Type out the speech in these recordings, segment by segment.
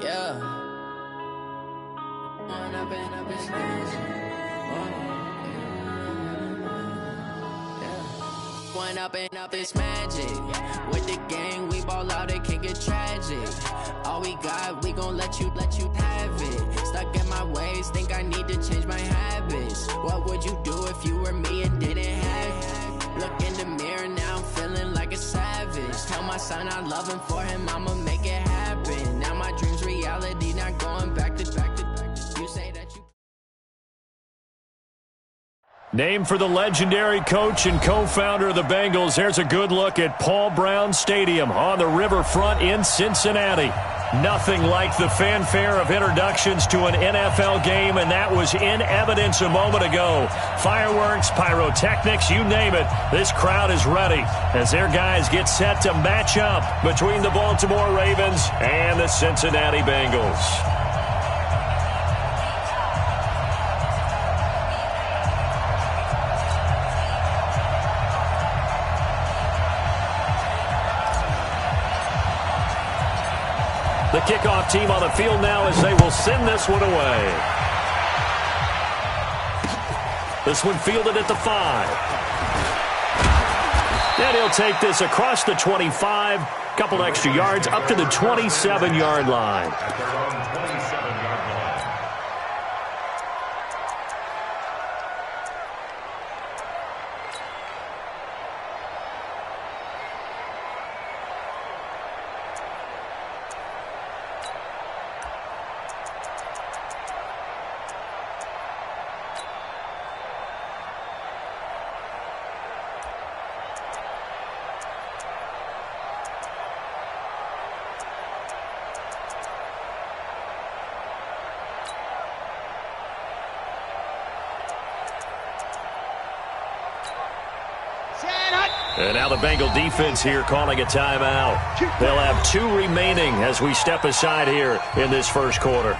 Yeah. One up and up is magic. One up and up is magic. With the gang, we ball out, it can get tragic. All we got, we gon' let you have it. Stuck in my ways, think I need to change my habits. What would you do if you were me and didn't have it? Look in the mirror, now I'm feeling like a savage. Tell my son I love him, for him I'ma make it happen. Now my dream's reality, not going back to you say that you... Named for the legendary coach and co-founder of the Bengals, here's a good look at Paul Brown Stadium on the riverfront in Cincinnati. Nothing like the fanfare of introductions to an NFL game, and that was in evidence a moment ago. Fireworks, pyrotechnics, you name it. This crowd is ready as their guys get set to match up between the Baltimore Ravens and the Cincinnati Bengals. The kickoff team on the field now as they will send this one away. This one fielded at the 5. And he'll take this across the 25, couple extra yards up to the 27-yard line. And now the Bengal defense here calling a timeout. They'll have 2 remaining as we step aside here in this first quarter.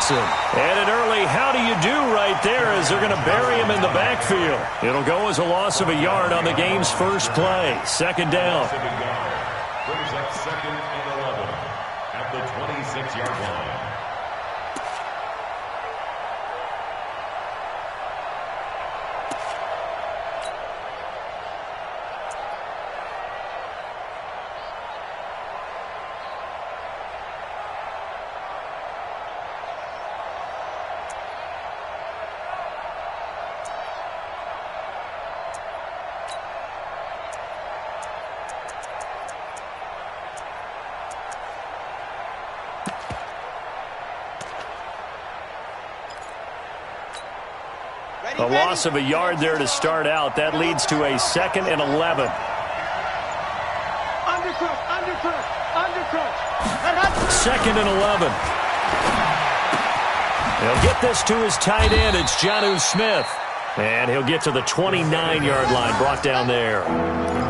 And an early how do you do right there as they're going to bury him in the backfield. It'll go as a loss of a yard on the game's first play. Second down. Brings up 2nd and 11 at the 26-yard line. A loss of a yard there to start out. That leads to a 2nd and 11. Second and 11. He'll get this to his tight end. It's Jonnu Smith. And he'll get to the 29-yard line, brought down there.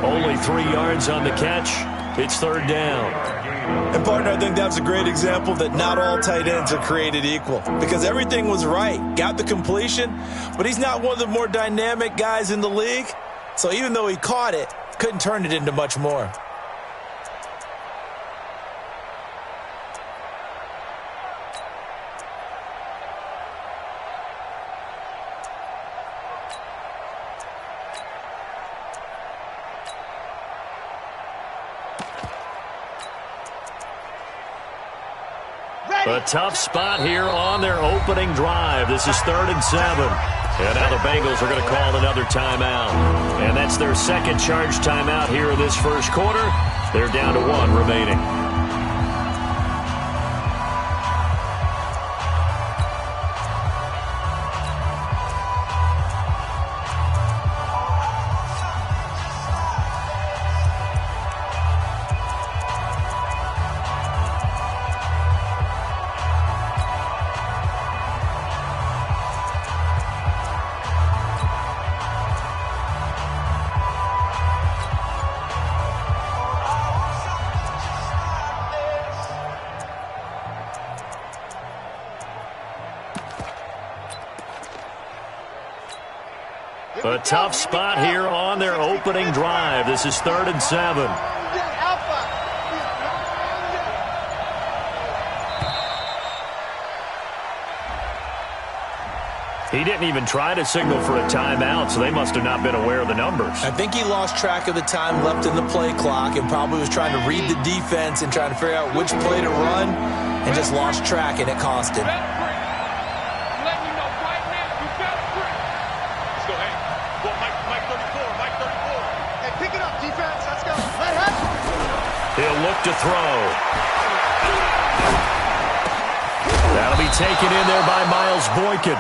Only 3 yards on the catch. It's third down. And, partner, I think that was a great example that not all tight ends are created equal because everything was right. Got the completion, but he's not one of the more dynamic guys in the league. So even though he caught it, couldn't turn it into much more. A tough spot here on their opening drive. This is 3rd and 7. And now the Bengals are going to call another timeout. And that's their second charge timeout here in this first quarter. They're down to 1 remaining. A tough spot here on their opening drive. This is 3rd and 7. He didn't even try to signal for a timeout, so they must have not been aware of the numbers. I think he lost track of the time left in the play clock and probably was trying to read the defense and trying to figure out which play to run and just lost track, and it cost him. He'll look to throw. That'll be taken in there by Miles Boykin.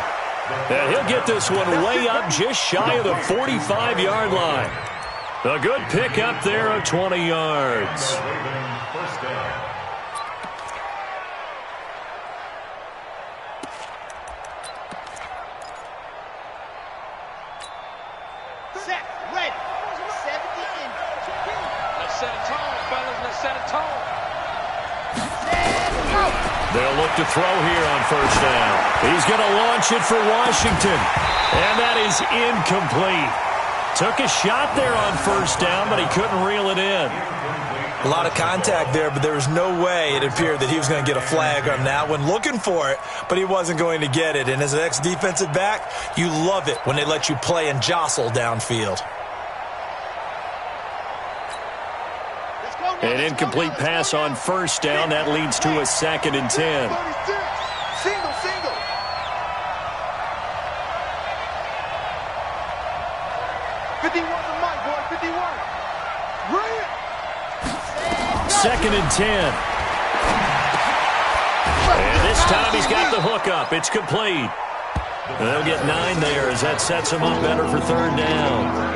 And he'll get this one way up just shy of the 45-yard line. A good pick up there of 20 yards. Set, ready, 70 in. Let's set a tone, fellas. Let's set a tone. They'll look to throw here on 1st down. He's going to launch it for Washington. And that is incomplete. Took a shot there on 1st down, but he couldn't reel it in. A lot of contact there, but there was no way it appeared that he was going to get a flag on that one. Looking for it, but he wasn't going to get it. And as an ex-defensive back, you love it when they let you play and jostle downfield. An incomplete pass on 1st down. That leads to a 2nd and 10. Single, single. Second and 10. And this time he's got the hook up. It's complete. They'll get 9 there as that sets him up better for 3rd down.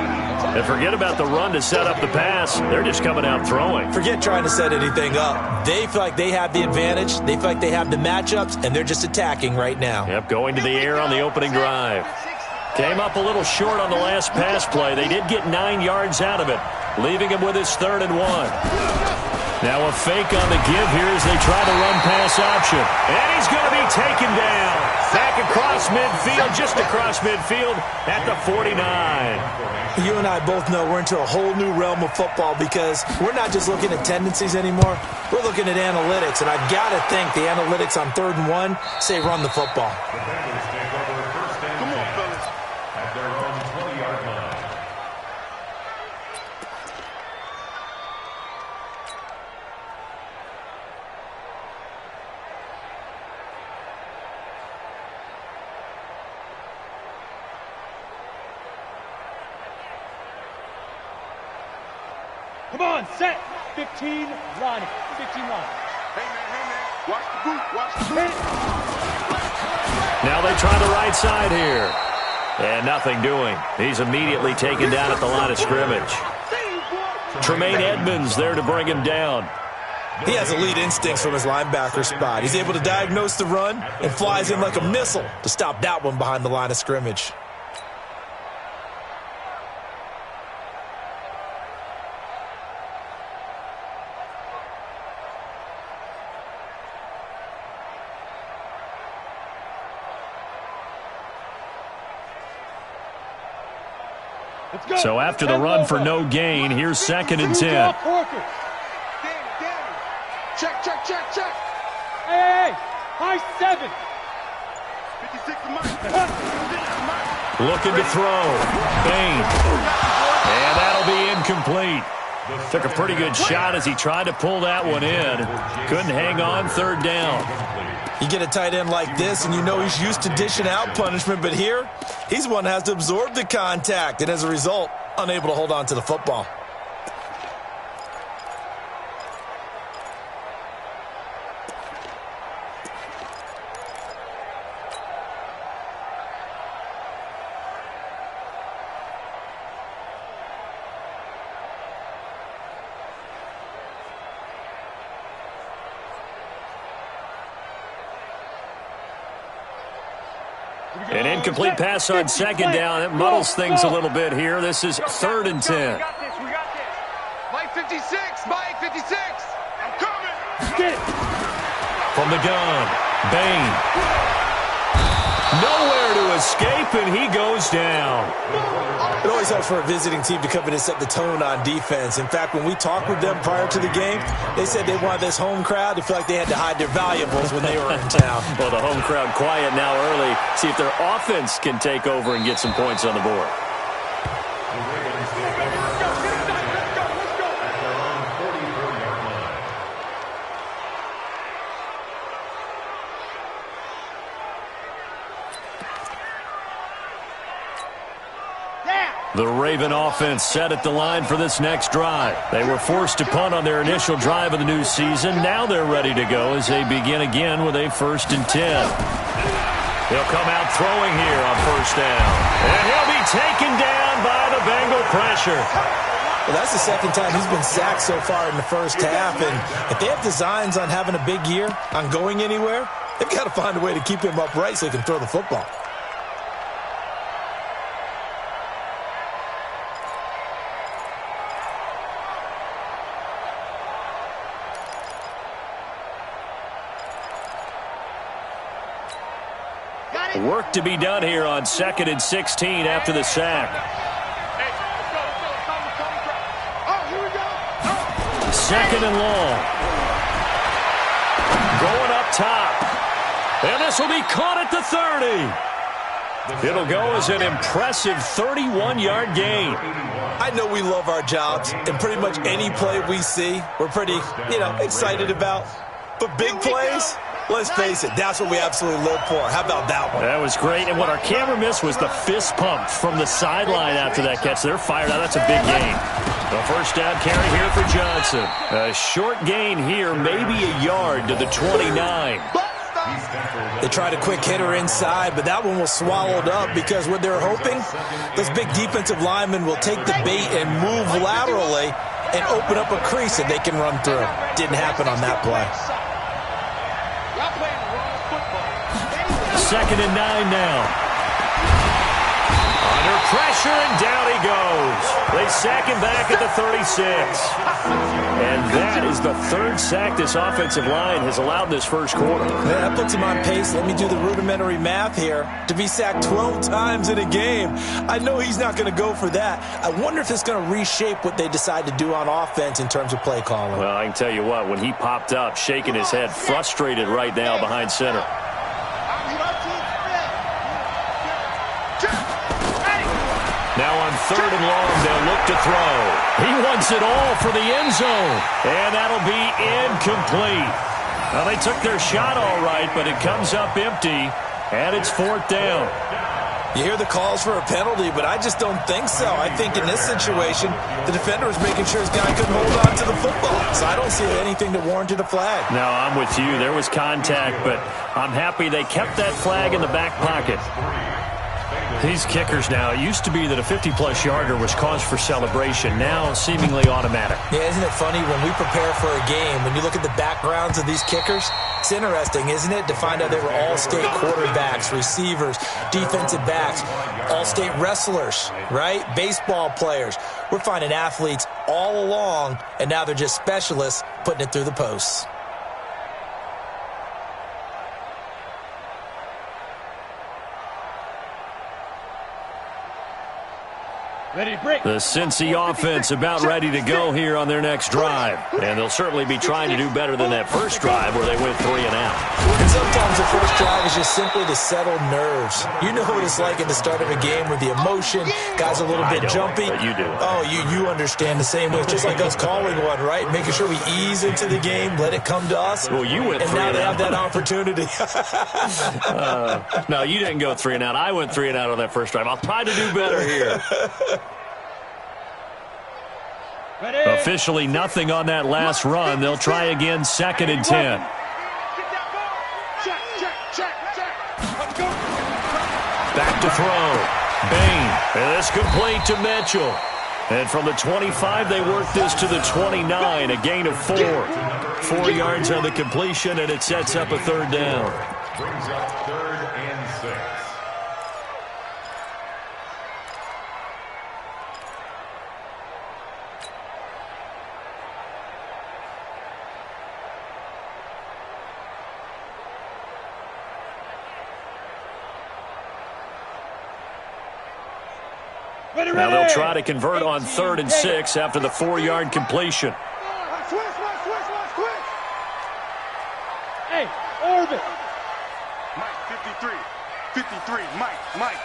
And forget about the run to set up the pass. They're just coming out throwing. Forget trying to set anything up. They feel like they have the advantage. They feel like they have the matchups, and they're just attacking right now. Yep, going to the air on the opening drive. Came up a little short on the last pass play. They did get 9 yards out of it, leaving him with his 3rd and 1. Now a fake on the give here as they try to run pass option. And he's going to be taken down. Back across midfield, just across midfield at the 49. You and I both know we're into a whole new realm of football because we're not just looking at tendencies anymore. We're looking at analytics, and I've got to think the analytics on 3rd and 1 say run the football. Come on, fellas. At their own 20-yard line. Come on, set. 15 line. 15 line. Hey, man. Watch the boot. Watch the boot. Now they try the right side here. And nothing doing. He's immediately taken down at the line of scrimmage. Tremaine Edmonds there to bring him down. He has elite instincts from his linebacker spot. He's able to diagnose the run and flies in like a missile to stop that one behind the line of scrimmage. So after the run for no gain, here's 2nd and 10. Danny. Check. Hey, high 7. 56 to Mike. Looking to throw. Bain. And that'll be incomplete. Took a pretty good shot as he tried to pull that one in. Couldn't hang on 3rd down. You get a tight end like this, and you know he's used to dishing out punishment, but here, he's one that has to absorb the contact, and as a result, unable to hold on to the football. An incomplete pass on 2nd down. It muddles things a little bit here. This is 3rd and 10. We got this. Mike 56. Mike 56. I'm coming. Get it. From the gun, Bain. Nowhere to escape, and he goes down. It always helps for a visiting team to come in and set the tone on defense. In fact, when we talked with them prior to the game, they said they wanted this home crowd to feel like they had to hide their valuables when they were in town. Well, the home crowd quiet now early. See if their offense can take over and get some points on the board. The Raven offense set at the line for this next drive. They were forced to punt on their initial drive of the new season. Now they're ready to go as they begin again with a 1st and 10. He'll come out throwing here on 1st down. And he'll be taken down by the Bengal pressure. Well, that's the second time he's been sacked so far in the first half. And if they have designs on having a big year, on going anywhere, they've got to find a way to keep him upright so he can throw the football. Work to be done here on 2nd and 16 after the sack. Second and long. Going up top. And this will be caught at the 30. It'll go as an impressive 31-yard gain. I know we love our jobs, and pretty much any play we see, we're pretty, excited about. But big plays, let's face it, that's what we absolutely live for. How about that one? That was great, and what our camera missed was the fist pump from the sideline after that catch. They're fired out. That's a big gain. The 1st down carry here for Johnson. A short gain here, maybe a yard to the 29. They tried a quick hitter inside, but that one was swallowed up because what they're hoping, those big defensive linemen will take the bait and move laterally and open up a crease that they can run through. Didn't happen on that play. 2nd and 9 now. Under pressure, and down he goes. They sack him back at the 36. And that is the 3rd sack this offensive line has allowed this first quarter. Yeah, that puts him on pace. Let me do the rudimentary math here. To be sacked 12 times in a game. I know he's not going to go for that. I wonder if it's going to reshape what they decide to do on offense in terms of play calling. Well, I can tell you what, when he popped up, shaking his head, frustrated right now behind center. Now on 3rd and long, they'll look to throw. He wants it all for the end zone. And that'll be incomplete. Well, they took their shot all right, but it comes up empty. And it's 4th down. You hear the calls for a penalty, but I just don't think so. I think in this situation, the defender was making sure his guy couldn't hold on to the football. So I don't see anything that warranted a flag. No, I'm with you. There was contact, but I'm happy they kept that flag in the back pocket. These kickers now, it used to be that a 50-plus yarder was cause for celebration. Now, seemingly automatic. Yeah, isn't it funny when we prepare for a game, when you look at the backgrounds of these kickers, it's interesting, isn't it, to find out they were all-state quarterbacks, receivers, defensive backs, all-state wrestlers, right? Baseball players. We're finding athletes all along, and now they're just specialists putting it through the posts. The Cincy offense about ready to go here on their next drive. And they'll certainly be trying to do better than that first drive where they went 3 and out. And sometimes the first drive is just simply to settle nerves. You know what it's like at the start of a game with the emotion. Guys are a little bit jumpy. But you do. Oh, you understand the same way. It's just like us calling one, right? Making sure we ease into the game, let it come to us. Well, you went 3 and out. And now they have that opportunity. No, you didn't go 3 and out. I went 3 and out on that first drive. I'll try to do better here. Officially nothing on that last run. They'll try again 2nd and 10. Back to throw. Bain. And this complete to Mitchell. And from the 25, they work this to the 29, a gain of 4. 4 yards on the completion, and it sets up a 3rd down. Brings up 3rd and 6. Now they'll try to convert on 3rd and 6 after the 4-yard completion. Switch. Hey, orbit. Mike, 53, Mike.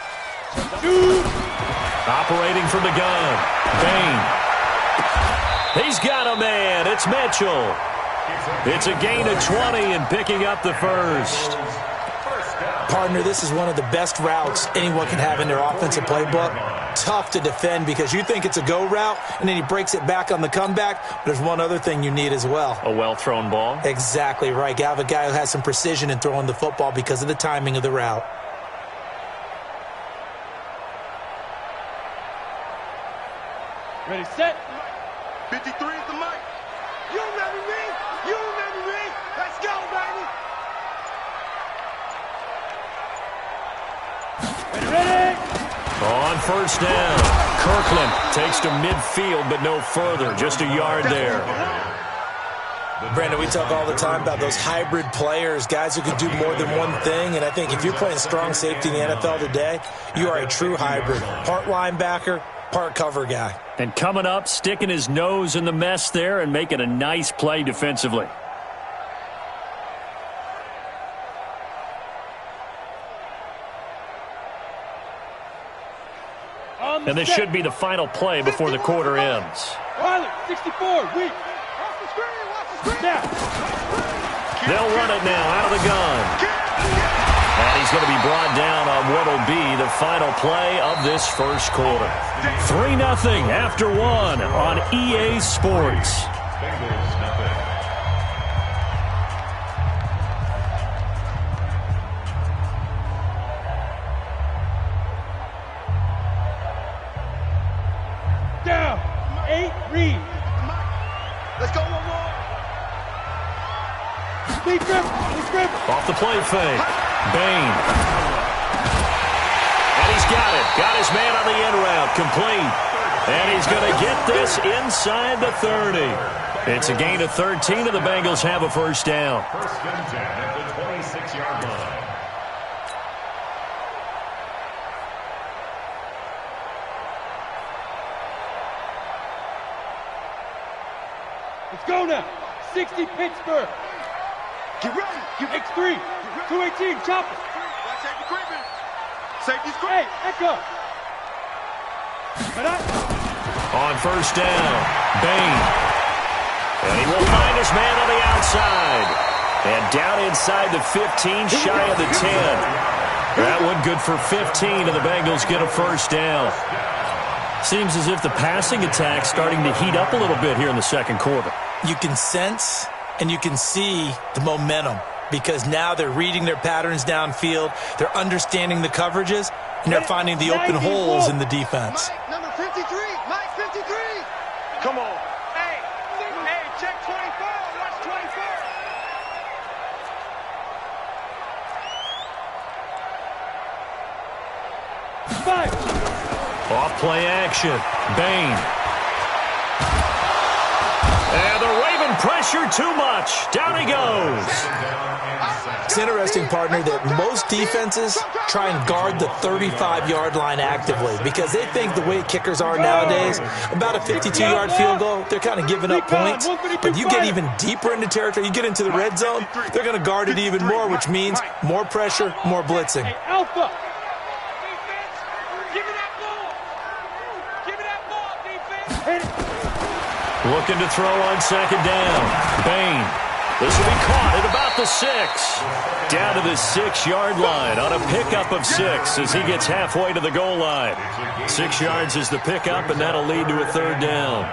Operating from the gun. Bain. He's got a man. It's Mitchell. It's a gain of 20 and picking up the first. Partner, this is one of the best routes anyone can have in their offensive playbook. Tough to defend because you think it's a go route, and then he breaks it back on the comeback. But there's one other thing you need as well. A well-thrown ball. Exactly right. You have a guy who has some precision in throwing the football because of the timing of the route. Ready, set. 53 is the mic. You remember me? Let's go, baby. Ready. On first down, Kirkland takes to midfield, but no further. Just a yard there. Brandon, we talk all the time about those hybrid players, guys who can do more than one thing. And I think if you're playing strong safety in the NFL today, you are a true hybrid. Part linebacker, part cover guy. And coming up, sticking his nose in the mess there and making a nice play defensively. And this should be the final play before the quarter ends. Wiley, 64, weak. Watch the screen. Now. They'll run it now out of the gun. And he's going to be brought down on what will be the final play of this first quarter. 3-0 after 1 on EA Sports. Down. 8, read. Let's go one more. Lead grip. Off the play fake. Bain. And he's got it. Got his man on the end route. Complete. And he's going to get this inside the 30. It's a gain of 13, and the Bengals have a first down. First and 10 at the 26-yard line. Let's go now. 60 Pittsburgh. Get ready. X3. 218. Chop it. Watch safety creeping. Safety's Hey, creeping. echo. On first down, Bain. And he will find his man on the outside. And down inside the 15, shy of the 10. That one good for 15, and the Bengals get a first down. Seems as if the passing attack's starting to heat up a little bit here in the second quarter. You can sense and you can see the momentum because now they're reading their patterns downfield, they're understanding the coverages, and they're finding the open holes in the defense. Mike, number 53. Mike, 53. Come on. Hey, check 24. Watch 24. Off play action. Bain. And the Raven pressure too much. Down he goes. It's interesting, partner, that most defenses try and guard the 35-yard line actively because they think the way kickers are nowadays, about a 52-yard field goal, they're kind of giving up points. But you get even deeper into territory, you get into the red zone, they're going to guard it even more, which means more pressure, more blitzing. Hey, Alpha. Looking to throw on second down. Bain. This will be caught at about the 6. Down to the 6-yard line on a pickup of 6 as he gets halfway to the goal line. 6 yards is the pickup, and that'll lead to a third down.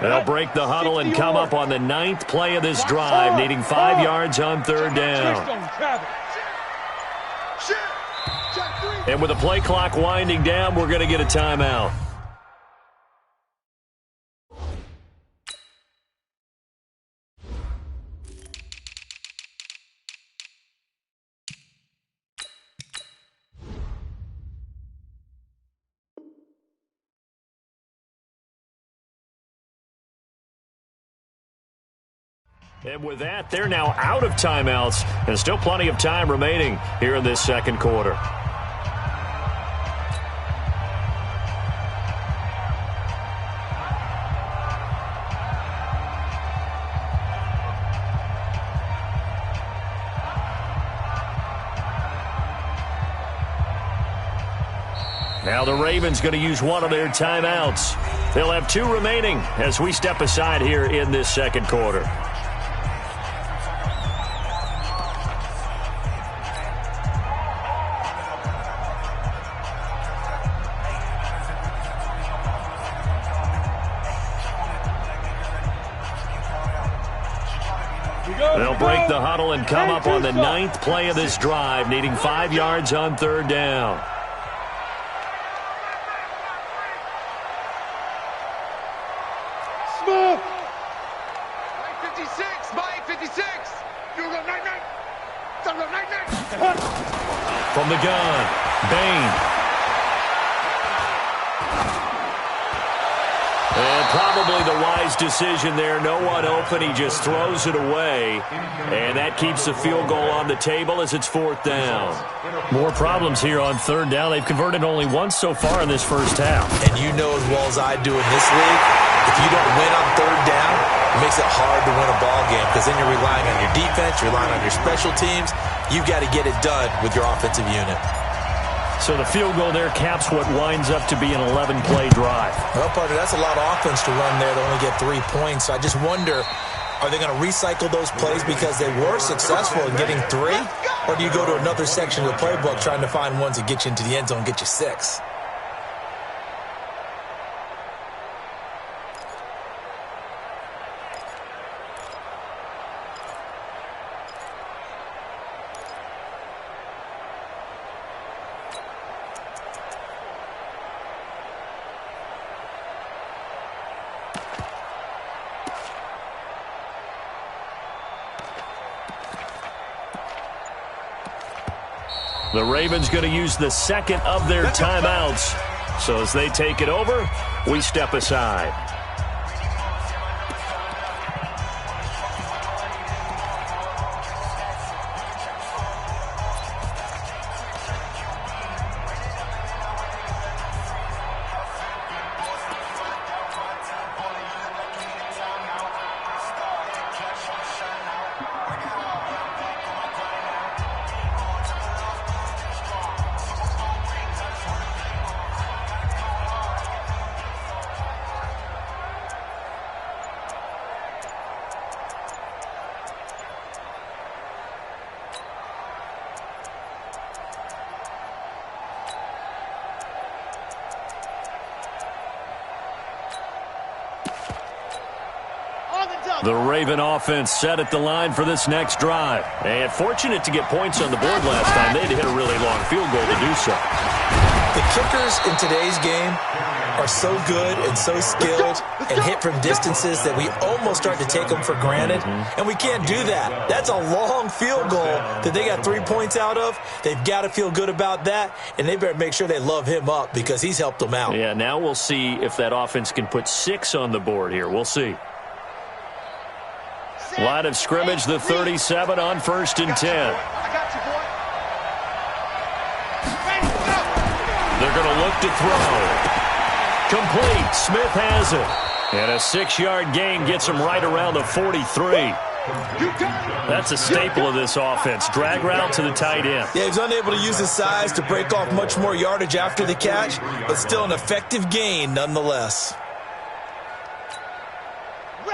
They'll break the huddle and come up on the 9th play of this drive, needing 5 yards on third down. And with the play clock winding down, we're going to get a timeout. And with that, they're now out of timeouts, and still plenty of time remaining here in this second quarter. Now the Ravens going to use one of their timeouts. They'll have 2 remaining as we step aside here in this second quarter. They'll break the huddle and come up on the 9th play of this drive, needing 5 yards on 3rd down. Smooth. Mike 56, Mike 56. You go night-night. From the gun, Bain. And probably the wise decision there. No one open. He just throws it away. And that keeps the field goal on the table as it's 4th down. More problems here on 3rd down. They've converted only once so far in this first half. And you know as well as I do in this league, if you don't win on 3rd down, it makes it hard to win a ball game because then you're relying on your defense, you're relying on your special teams. You've got to get it done with your offensive unit. So the field goal there caps what winds up to be an 11-play drive. Well, partner, that's a lot of offense to run there to only get 3 points. So I just wonder, are they going to recycle those plays because they were successful in getting 3? Or do you go to another section of the playbook trying to find ones that get you into the end zone and get you 6? The Ravens going to use the 2nd of their timeouts. So as they take it over, we step aside. The Raven offense set at the line for this next drive. And fortunate to get points on the board last time. They had to hit a really long field goal to do so. The kickers in today's game are so good and so skilled and hit from distances that we almost start to take them for granted. And we can't do that. That's a long field goal that they got 3 points out of. They've got to feel good about that, and they better make sure they love him up because he's helped them out. Yeah, now we'll see if that offense can put 6 on the board here. We'll see. Line of scrimmage, the 37 on 1st and 10. They're going to look to throw. Complete. Smith has it. And a 6-yard gain gets him right around the 43. That's a staple of this offense. Drag route to the tight end. Yeah, he's unable to use his size to break off much more yardage after the catch, but still an effective gain nonetheless.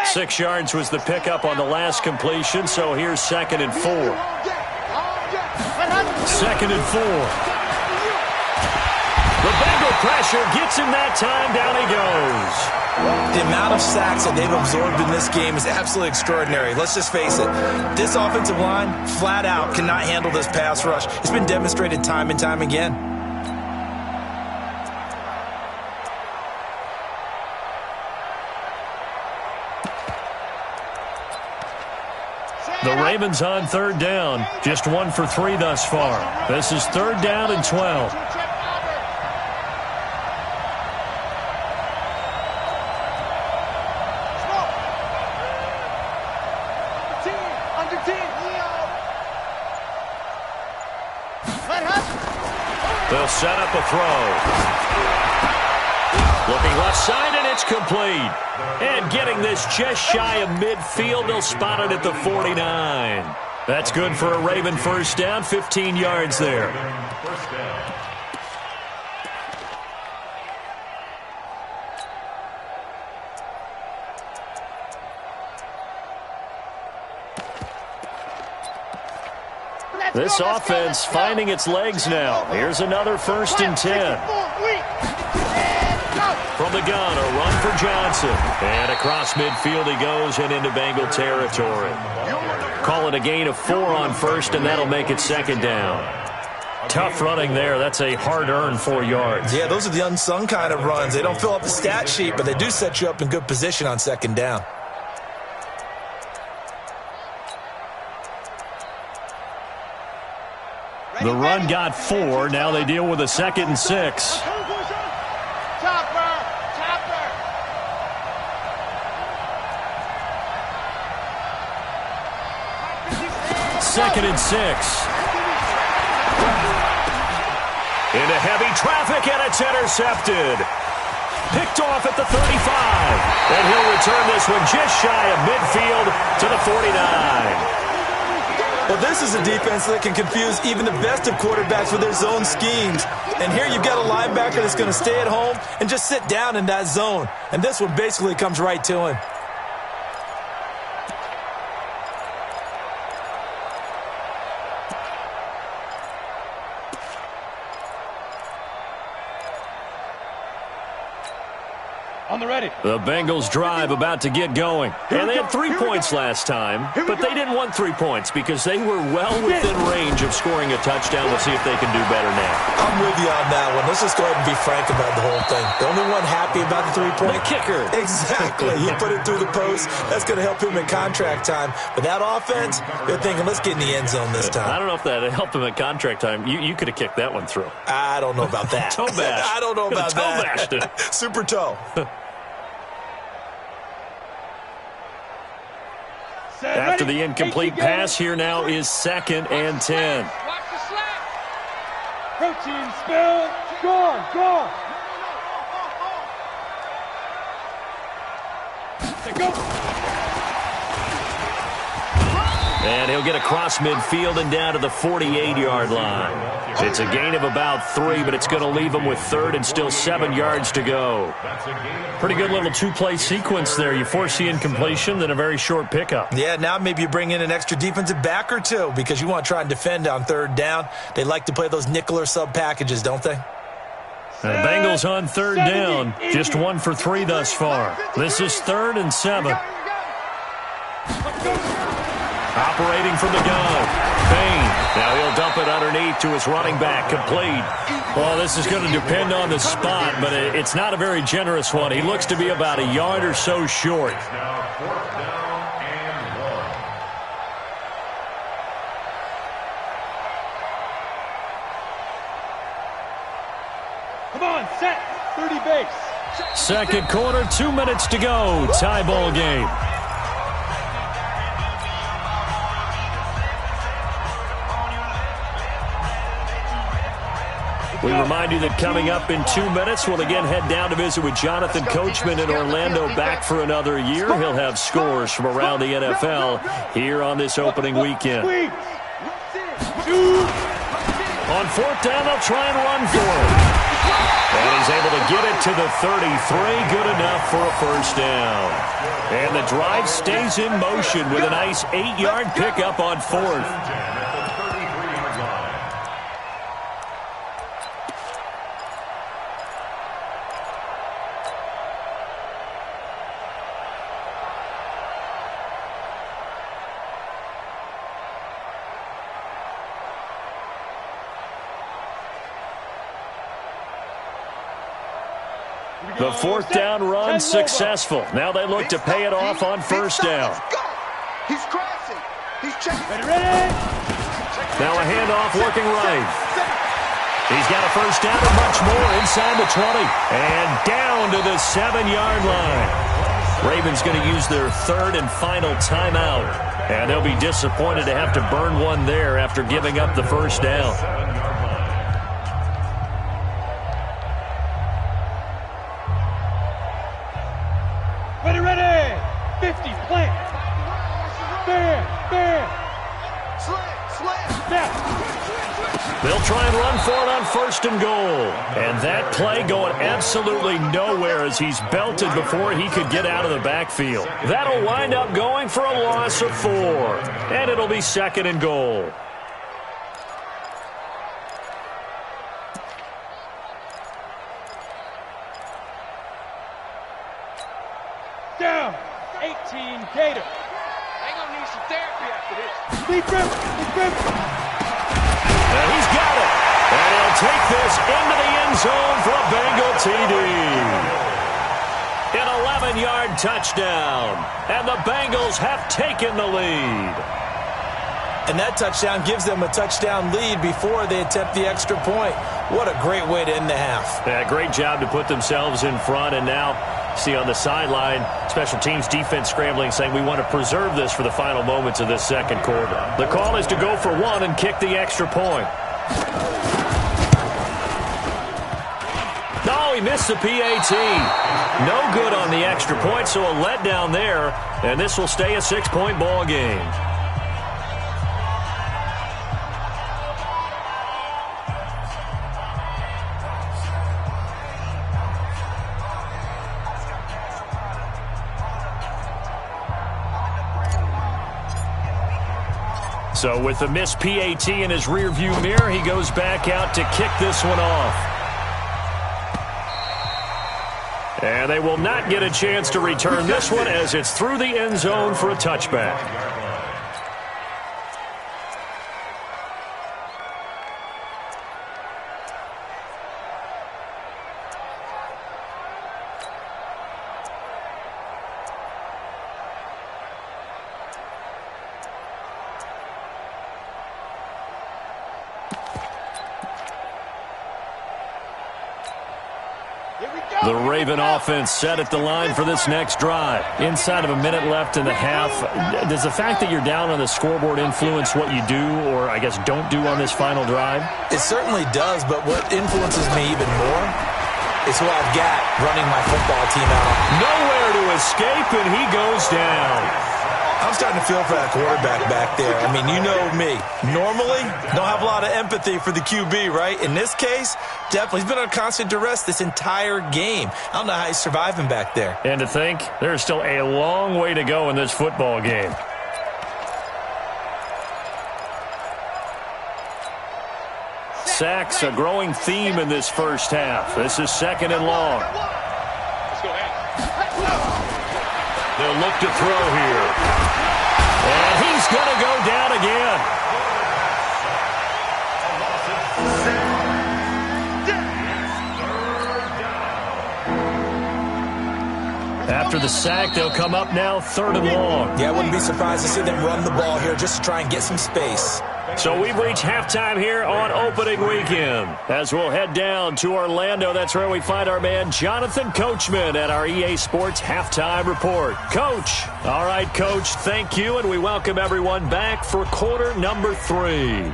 6 yards was the pickup on the last completion, so here's 2nd and 4. 2nd and 4. The Bengal pressure gets him that time. Down he goes. The amount of sacks that they've absorbed in this game is absolutely extraordinary. Let's just face it. This offensive line, flat out, cannot handle this pass rush. It's been demonstrated time and time again. The Ravens on 3rd down. Just 1 for 3 thus far. This is 3rd down and 12. They'll set up a throw. Looking left side, and it's complete. And getting this just shy of midfield, they'll spot it at the 49. That's good for a Raven first down, 15 yards there. This offense finding its legs now. Here's another 1st and 10. From the gun, a run for Johnson. And across midfield he goes and into Bengal territory. Call it a gain of 4 on 1st, and that'll make it 2nd down. Tough running there. That's a hard-earned 4 yards. Yeah, those are the unsung kind of runs. They don't fill up the stat sheet, but they do set you up in good position on 2nd down. The run got 4. Now they deal with a 2nd and 6. Second and 6. Into heavy traffic, and it's intercepted. Picked off at the 35. And he'll return this one just shy of midfield to the 49. Well, this is a defense that can confuse even the best of quarterbacks with their zone schemes. And here you've got a linebacker that's going to stay at home and just sit down in that zone. And this one basically comes right to him. On the ready. The Bengals drive about to get going. And they had 3 points last time, but they didn't want 3 points because they were well within range of scoring a touchdown. Let's see if they can do better now. I'm with you on that one. Let's just go ahead and be frank about the whole thing. The only one happy about the 3-point? The kicker. Exactly. He put it through the post. That's going to help him in contract time. But that offense, they're thinking, let's get in the end zone this time. I don't know if that helped him at contract time. You could have kicked that one through. I don't know about that. Toe bash. I don't know about toe bashed it. Super toe. After the incomplete pass, here now is 2nd and 10. Protein spill. Gone. Go. And he'll get across midfield and down to the 48-yard line. It's a gain of about 3, but it's going to leave him with 3rd and still 7 yards to go. Pretty good little 2-play sequence there. You force the incompletion, then a very short pickup. Yeah, now maybe you bring in an extra defensive back or 2 because you want to try and defend on 3rd down. They like to play those nickel or sub packages, don't they? The Bengals on 3rd down. Just 1 for 3 thus far. This is 3rd and 7. Operating from the gun. Bain. Now he'll dump it underneath to his running back. Complete. Well, this is going to depend on the spot, but it's not a very generous one. He looks to be about a yard or so short. Now 4th down and 1. Come on, set. 30 base. Second quarter, 2 minutes to go. Tie ball game. We remind you that coming up in 2 minutes, we'll again head down to visit with Jonathan Coachman in Orlando, back for another year. He'll have scores from around the NFL here on this opening weekend. On 4th down, they'll try and run for it. And he's able to get it to the 33. Good enough for a 1st down. And the drive stays in motion with a nice 8-yard pickup on 4th. The 4th down run successful. Now they look to pay it off on 1st down. He's crossing. He's checking. Ready? Now a handoff working right. He's got a 1st down and much more inside the 20. And down to the 7-yard line. Ravens going to use their third and final timeout. And they'll be disappointed to have to burn one there after giving up the first down. Ready. 50, plant. Bear. They'll try and run for it on first and goal. And that play going absolutely nowhere as he's belted before he could get out of the backfield. That'll wind up going for a loss of 4. And it'll be second and goal. Down. 18, Gator. They're going to need some therapy after this. Lead grip. And he's got it. And he'll take this into the end zone for a Bengal TD. An 11-yard touchdown. And the Bengals have taken the lead. And that touchdown gives them a touchdown lead before they attempt the extra point. What a great way to end the half. Yeah, great job to put themselves in front. And now, see on the sideline, special teams defense scrambling, saying we want to preserve this for the final moments of this second quarter. The call is to go for one and kick the extra point. No, he missed the PAT. No good on the extra point, so a letdown there. And this will stay a 6-point ball game. So with the missed PAT in his rearview mirror, he goes back out to kick this one off. And they will not get a chance to return this one as it's through the end zone for a touchback. The Raven offense set at the line for this next drive. Inside of a minute left in the half, does the fact that you're down on the scoreboard influence what you do, or I guess don't do on this final drive? It certainly does, but what influences me even more is who I've got running my football team out. Nowhere to escape, and he goes down. I'm starting to feel for that quarterback back there. I mean, you know me. Normally, don't have a lot of empathy for the QB, right? In this case, definitely. He's been on constant duress this entire game. I don't know how he's surviving back there. And to think, there's still a long way to go in this football game. Sacks, a growing theme in this first half. This is second and long. They'll look to throw here. And he's going to go down again. After the sack, they'll come up now third and long. Yeah, I wouldn't be surprised to see them run the ball here just to try and get some space. So we've reached halftime here on opening weekend. As we'll head down to Orlando, that's where we find our man Jonathan Coachman at our EA Sports Halftime Report. Coach. All right, Coach, thank you, and we welcome everyone back for quarter number 3.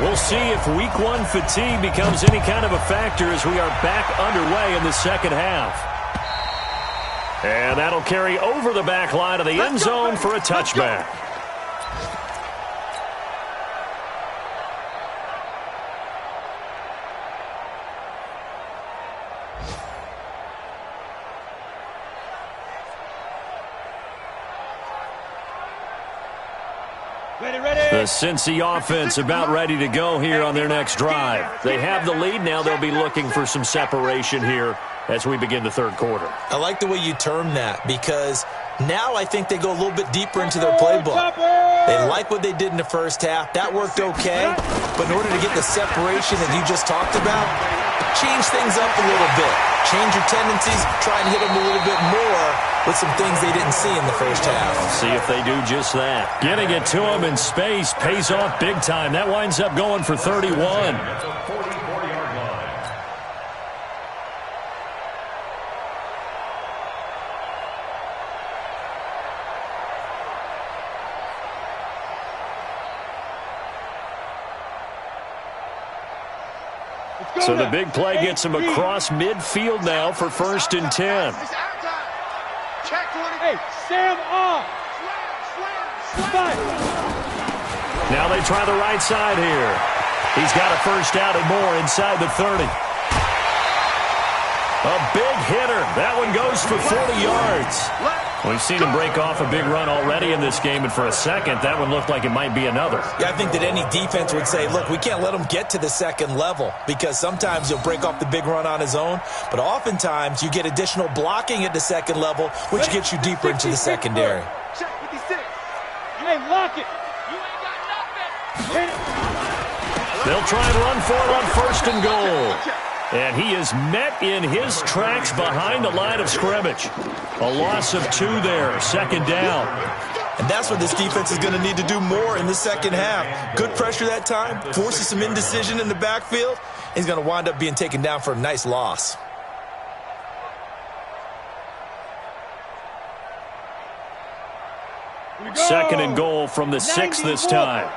We'll see if week 1 fatigue becomes any kind of a factor as we are back underway in the second half. And that'll carry over the back line of the end zone for a touchback. The Cincy offense about ready to go here on their next drive. They have the lead. Now they'll be looking for some separation here as we begin the third quarter. I like the way you term that because now I think they go a little bit deeper into their playbook. They like what they did in the first half. That worked okay. But in order to get the separation that you just talked about, change things up a little bit. Change your tendencies, try and hit them a little bit more with some things they didn't see in the first half. See if they do just that. Getting it to him in space pays off big time. That winds up going for 31. That's a 44-yard line. So the big play gets him across midfield now for 1st and 10. Hey, Sam off. Now they try the right side here. He's got a first down and more inside the 30. A big hitter. That one goes for 40 yards. We've seen him break off a big run already in this game, and for a second, that one looked like it might be another. Yeah, I think that any defense would say, look, we can't let him get to the second level because sometimes he'll break off the big run on his own, but oftentimes you get additional blocking at the second level, which gets you deeper into the secondary. Check 56. You ain't lock it. You ain't got nothing. They'll try and run for it on 1st and goal. And he is met in his tracks behind the line of scrimmage. A loss of 2 there, 2nd down. And that's what this defense is going to need to do more in the second half. Good pressure that time, forces some indecision in the backfield. He's going to wind up being taken down for a nice loss. Second and goal from the 6 this time.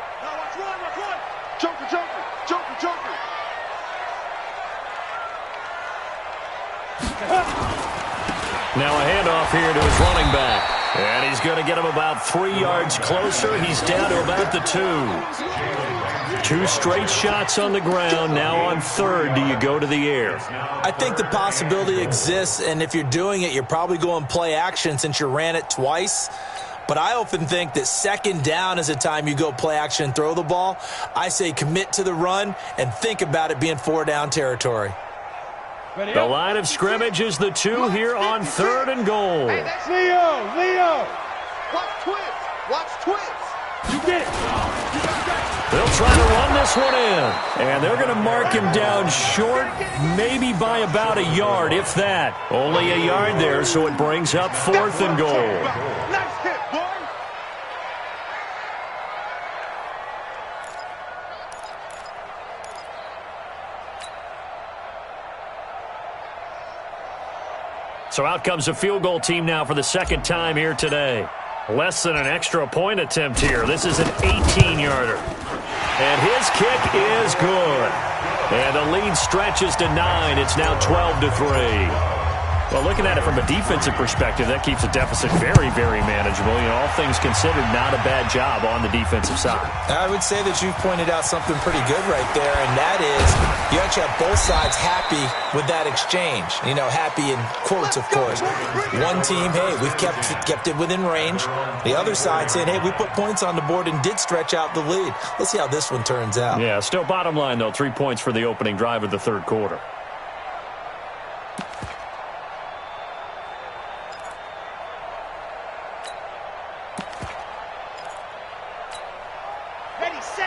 Joker, Joker, Joker, Joker. Now a handoff here to his running back. And he's going to get him about 3 yards closer. He's down to about the 2. 2 straight shots on the ground. Now on 3rd, do you go to the air? I think the possibility exists, and if you're doing it, you're probably going play action since you ran it twice. But I often think that 2nd down is the time you go play action and throw the ball. I say commit to the run and think about it being 4-down territory. The line of scrimmage is the 2 here on 3rd and goal. Leo. Watch twist. Watch twist. You get it. They'll try to run this one in. And they're going to mark him down short, maybe by about a yard, if that. Only a yard there, so it brings up 4th and goal. Nice hit, boy. So out comes a field goal team now for the 2nd time here today. Less than an extra point attempt here. This is an 18-yarder. And his kick is good. And the lead stretches to 9. It's now 12-3. Well, looking at it from a defensive perspective, that keeps the deficit very, very manageable. You know, all things considered, not a bad job on the defensive side. I would say that you've pointed out something pretty good right there, and that is you actually have both sides happy with that exchange. You know, happy in quotes, of course. One team, hey, we've kept it within range. The other side saying, hey, we put points on the board and did stretch out the lead. Let's see how this one turns out. Yeah, still bottom line, though, 3 points for the opening drive of the 3rd quarter.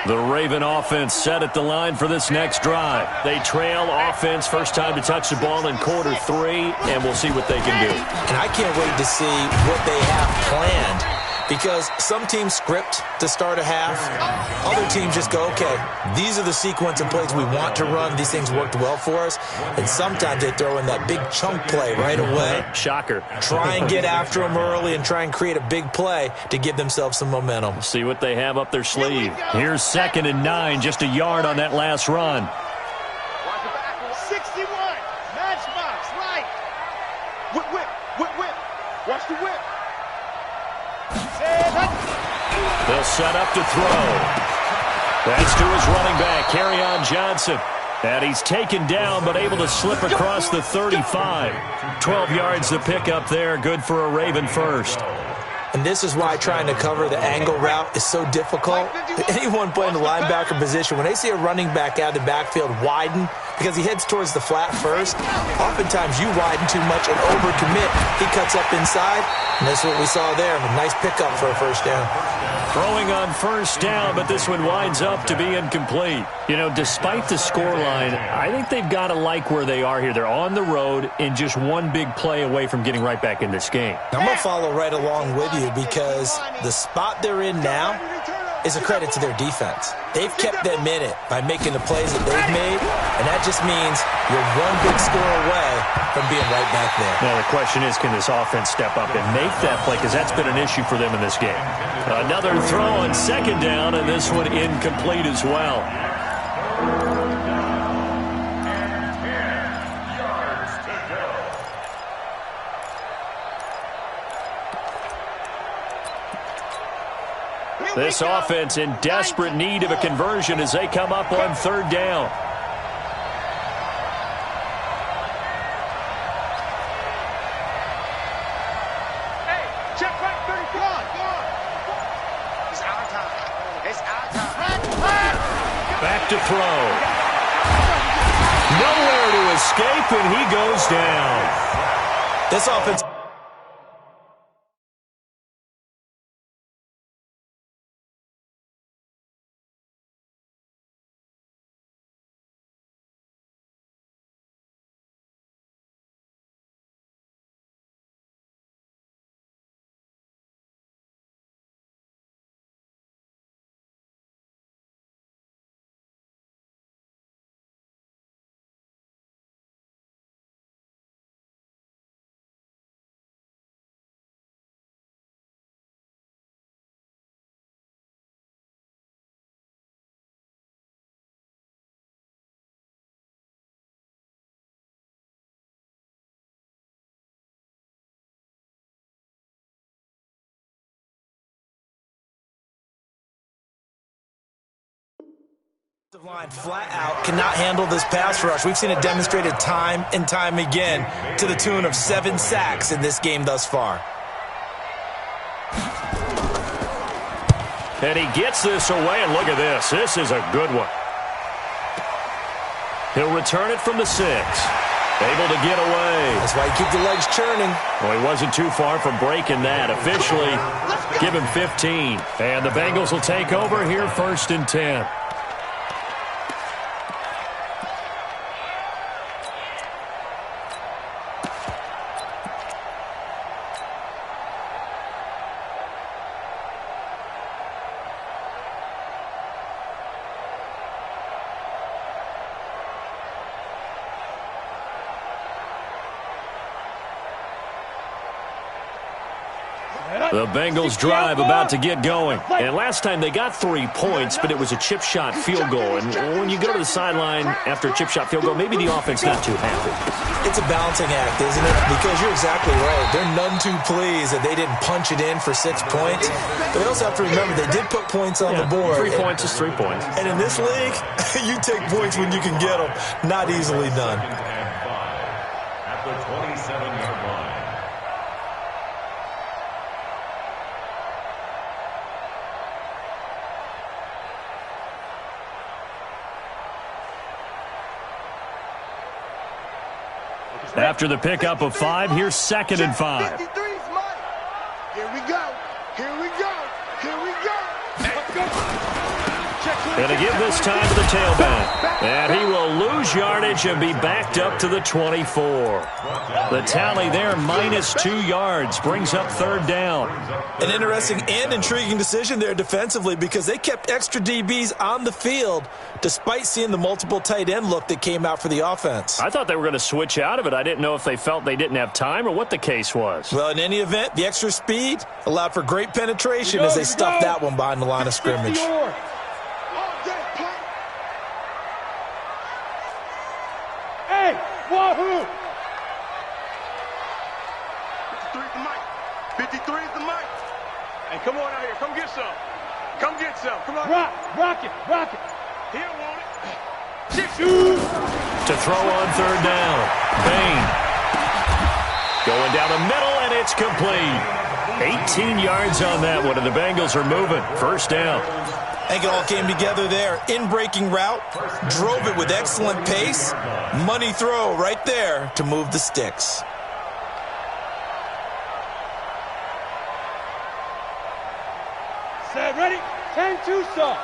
The Raven offense set at the line for this next drive. They trail offense, first time to touch the ball in quarter 3, and we'll see what they can do. And I can't wait to see what they have planned, because some teams script to start a half. Other teams just go, okay, these are the sequence of plays we want to run. These things worked well for us. And sometimes they throw in that big chunk play right away. Shocker. Try and get after them early and try and create a big play to give themselves some momentum. See what they have up their sleeve. Here's 2nd and 9, just a yard on that last run. 61. Matchbox, right. Whip. Watch the whip. They'll set up to throw. That's to his running back, Kerryon Johnson. And he's taken down, but able to slip across the 35. 12 yards to pick up there. Good for a Raven first. And this is why trying to cover the angle route is so difficult. Anyone playing the linebacker position, when they see a running back out of the backfield widen, because he heads towards the flat first, oftentimes you widen too much and overcommit. He cuts up inside, and that's what we saw there. A nice pickup for a first down. Throwing on first down, but this one winds up to be incomplete. You know, despite the scoreline, I think they've got to like where they are here. They're on the road and just one big play away from getting right back in this game. I'm going to follow right along with you because the spot they're in now is a credit to their defense. They've kept them in it by making the plays that they've made, and that just means you're one big score away from being right back there. Now, the question is, can this offense step up and make that play? Because that's been an issue for them in this game. Another throw on second down, and this one incomplete as well. This offense in desperate need of a conversion as they come up on third down. Hey, check right 30. Come on. It's our time. It's our time. Back to throw. Nowhere to escape, and he goes down. This offense... line flat out cannot handle this pass rush. We've seen it demonstrated time and time again to the tune of 7 sacks in this game thus far. And he gets this away, and look at this. This is a good one. He'll return it from the 6. Able to get away. That's why you keep the legs churning. Well, he wasn't too far from breaking that. Officially, give him 15. And the Bengals will take over here, 1st and 10. The Bengals drive about to get going. And last time they got 3 points, but it was a chip shot field goal. And when you go to the sideline after a chip shot field goal, maybe the offense not too happy. It's a balancing act, isn't it? Because you're exactly right. They're none too pleased that they didn't punch it in for 6 points. But they also have to remember they did put points on the board. 3 points is 3 points. And in this league, you take points when you can get them. Not easily done. At the 27-yard line. After the pickup of 5, here's 2nd and 5. Here we go. Here we go. Here we go. Let's go. And to give this time to the tailback. And he will lose yardage and be backed up to the 24. The tally there, -2 yards, brings up 3rd down. An interesting and intriguing decision there defensively because they kept extra DBs on the field despite seeing the multiple tight end look that came out for the offense. I thought they were going to switch out of it. I didn't know if they felt they didn't have time or what the case was. Well, in any event, the extra speed allowed for great penetration as they stuffed that one behind the line of scrimmage. Hey, wahoo! 53 is the mic. 53 is the mic. Hey, come on out here. Come get some. Come get some. Come on. Rock it. He don't want it. To throw on 3rd down. Bain. Going down the middle, and it's complete. 18 yards on that one, and the Bengals are moving. 1st down. I think it all came together there. In-breaking route, drove it with excellent pace. Money throw right there to move the sticks. Set, ready? 10-2 start.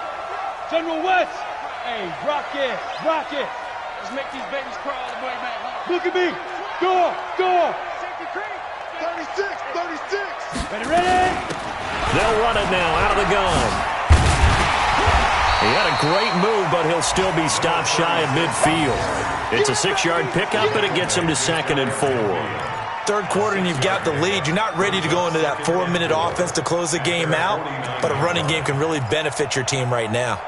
General West. Hey, rock it, rock it. Let's make these babies crawl all the way back home. Look at me. Go, go. 36, 36. Ready, ready? They'll run it now out of the gun. He had a great move, but he'll still be stopped shy of midfield. It's a 6-yard pickup, and it gets him to 2nd and 4. Third quarter and you've got the lead. You're not ready to go into that 4-minute offense to close the game out, but a running game can really benefit your team right now.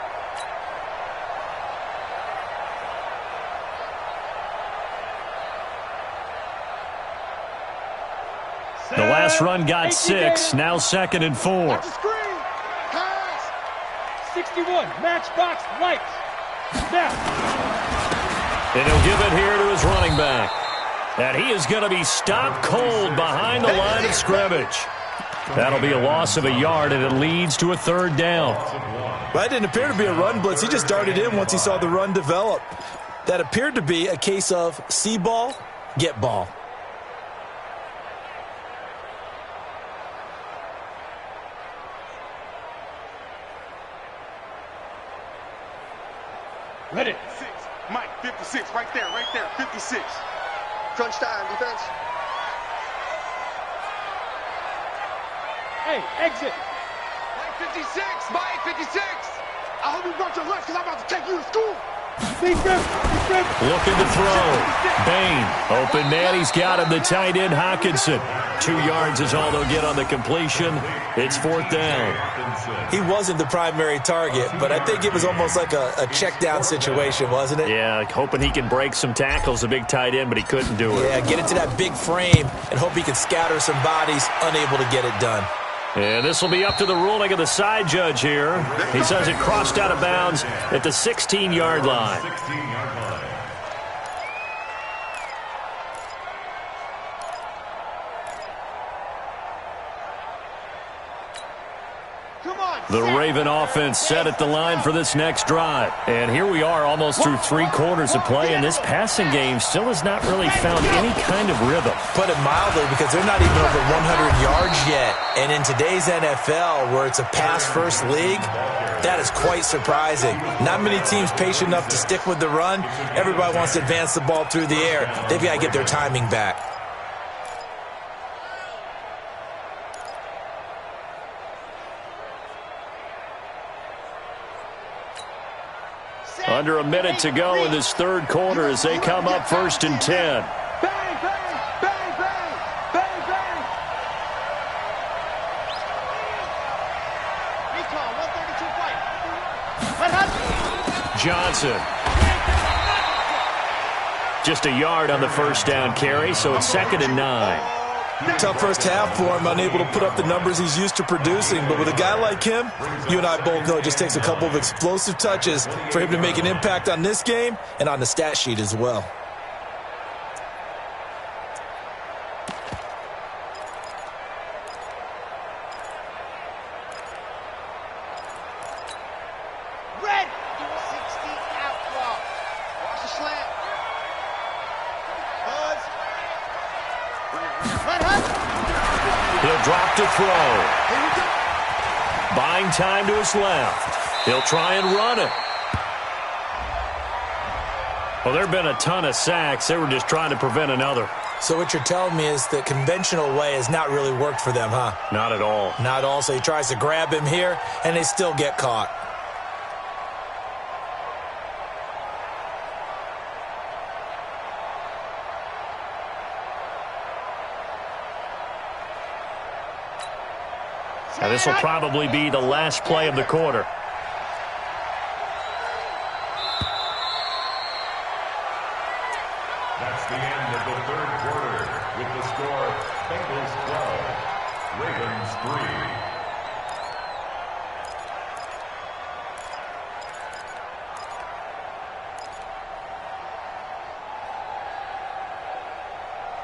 The last run got 6, now 2nd and 4. Watch the screen. Pass. 61, matchbox lights. Now. And he'll give it here to his running back. And he is going to be stopped cold behind the line of scrimmage. That'll be a loss of a yard, and it leads to a 3rd down. That didn't appear to be a run blitz. He just darted in once he saw the run develop. That appeared to be a case of see ball, get ball. Ready. 6. Mike, 56. Right there, 56. Crunch time, defense. Hey, exit. Mike, 56. Mike, 56. I hope you brought your lunch because I'm about to take you to school. Looking to throw. Bain, open man, he's got him. The tight end, Hawkinson. 2 yards is all they'll get on the completion. It's 4th down. He wasn't the primary target, but I think it was almost like a check down situation, wasn't it? Yeah, hoping he can break some tackles, a big tight end, but he couldn't do it. Yeah, get into that big frame and hope he can scatter some bodies, unable to get it done. And this will be up to the ruling of the side judge here. He says it crossed out of bounds at the 16-yard line. The Raven offense set at the line for this next drive. And here we are almost through 3 quarters of play, and this passing game still has not really found any kind of rhythm. Put it mildly, because they're not even over 100 yards yet. And in today's NFL, where it's a pass-first league, that is quite surprising. Not many teams patient enough to stick with the run. Everybody wants to advance the ball through the air. They've got to get their timing back. Under a minute to go in this 3rd quarter as they come up 1st and 10. Bang, bang, bang, bang, bang, bang. Recall, 132 fight. Johnson. Just a yard on the 1st down carry, so it's 2nd and 9. Tough first half for him, unable to put up the numbers he's used to producing. But with a guy like him, you and I both know it just takes a couple of explosive touches for him to make an impact on this game and on the stat sheet as well. Red, 60 out block. Watch the slant. Buds. He'll drop to throw. Buying time to his left. He'll try and run it. Well, there have been a ton of sacks. They were just trying to prevent another. So what you're telling me is the conventional way has not really worked for them, huh? Not at all. Not at all. So he tries to grab him here, and they still get caught. Now, this will probably be the last play of the quarter. That's the end of the 3rd quarter with the score Bengals 12, Ravens 3.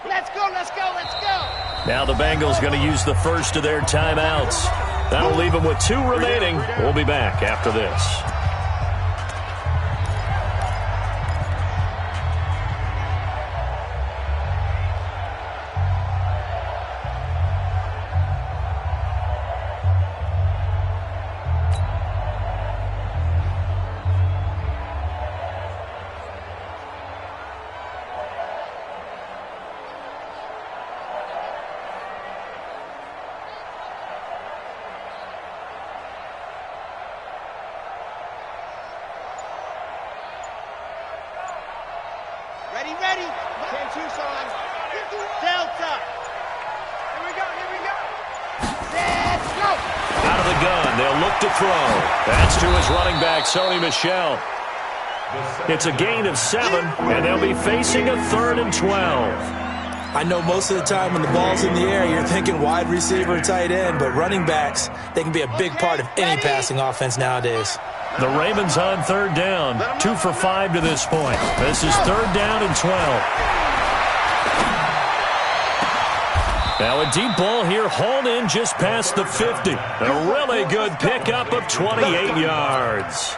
Let's go, let's go, let's go. Now the Bengals going to use the first of their timeouts. That'll leave them with 2 remaining. We'll be back after this. Ready, ready. 10 Tucson. Delta. Here we go, here we go. Set, go. Out of the gun, they'll look to throw. That's to his running back, Sony Michel. It's a gain of 7, and they'll be facing a 3rd and 12. I know most of the time when the ball's in the air, you're thinking wide receiver or tight end, but running backs, they can be a big part of any passing offense nowadays. The Ravens on 3rd down, 2 for 5 to this point. This is 3rd down and 12. Now a deep ball here, hauled in just past the 50. A really good pickup of 28 yards.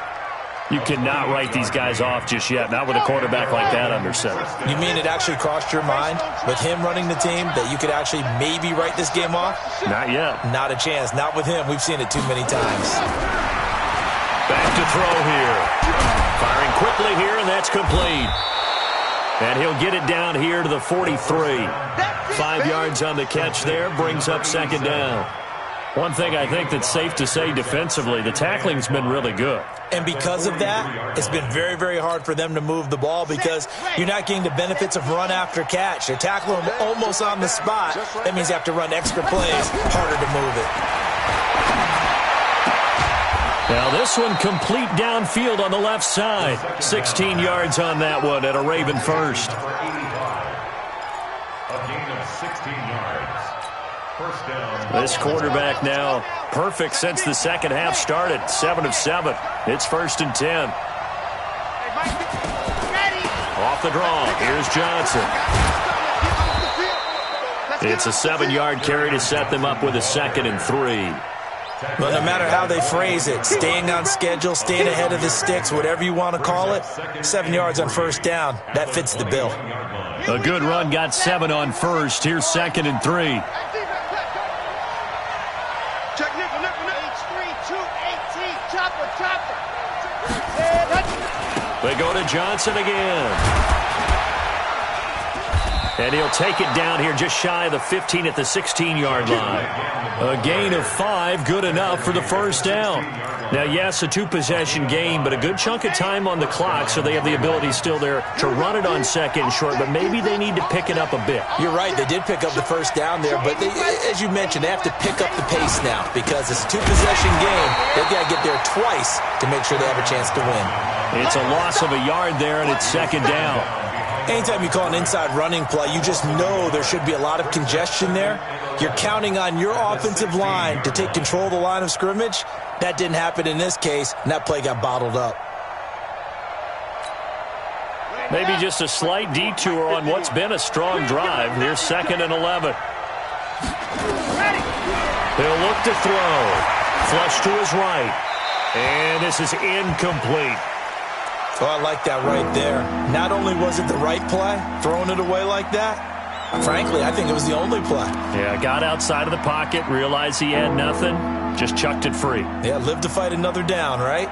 You cannot write these guys off just yet, not with a quarterback like that under center. You mean it actually crossed your mind with him running the team that you could actually maybe write this game off? Not yet. Not a chance. Not with him. We've seen it too many times. Back to throw here. Firing quickly here, and that's complete. And he'll get it down here to the 43. 5 yards on the catch there, brings up 2nd down. One thing I think that's safe to say defensively, the tackling's been really good. And because of that, it's been very, very hard for them to move the ball because you're not getting the benefits of run after catch. They're tackling them almost on the spot. That means you have to run extra plays, harder to move it. Now this one complete downfield on the left side. 16 yards on that one at a Raven first. A gain of 16 yards. First down. This quarterback now perfect since the second half started. 7 of 7. It's 1st and 10. Off the draw. Here's Johnson. It's a 7-yard carry to set them up with a 2nd and 3. Well, no matter how they phrase it, staying on schedule, staying ahead of the sticks, whatever you want to call it, 7 yards on 1st down, that fits the bill. A good run got 7 on 1st. Here's 2nd and 3. Check nickel, nickel, nickel. H3, 218, chopper, chopper. They go to Johnson again. And he'll take it down here just shy of the 15 at the 16-yard line. A gain of 5, good enough for the 1st down. Now, yes, a 2-possession game, but a good chunk of time on the clock, so they have the ability still there to run it on 2nd and short, but maybe they need to pick it up a bit. You're right, they did pick up the 1st down there, but they, as you mentioned, they have to pick up the pace now because it's a 2-possession game. They've got to get there twice to make sure they have a chance to win. It's a loss of a yard there, and it's 2nd down. Anytime you call an inside running play, you just know there should be a lot of congestion there. You're counting on your offensive line to take control of the line of scrimmage. That didn't happen in this case, and that play got bottled up. Maybe just a slight detour on what's been a strong drive. Here's 2nd and 11. He'll look to throw. Flush to his right. And this is incomplete. Oh, I like that right there. Not only was it the right play, throwing it away like that, frankly, I think it was the only play. Yeah, got outside of the pocket, realized he had nothing, just chucked it free. Yeah, live to fight another down, right?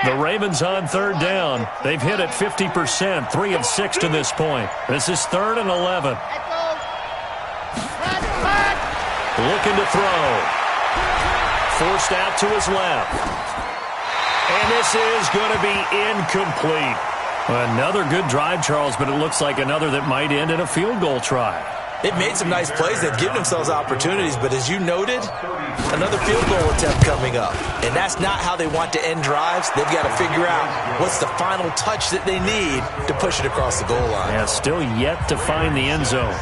The Ravens on 3rd down. They've hit it 50%, 3 of 6 to this point. This is 3rd and 11. Looking to throw. Forced out to his left. And this is going to be incomplete. Another good drive, Charles, but it looks like another that might end in a field goal try. They've made some nice plays. They've given themselves opportunities, but as you noted, another field goal attempt coming up. And that's not how they want to end drives. They've got to figure out what's the final touch that they need to push it across the goal line. Yeah, still yet to find the end zone.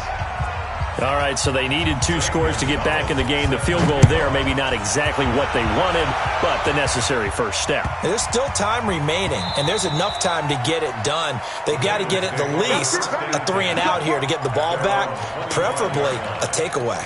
All right, so they needed 2 scores to get back in the game. The field goal there, maybe not exactly what they wanted, but the necessary first step. There's still time remaining, and there's enough time to get it done. They've got to get at the least a 3 and out here to get the ball back, preferably a takeaway.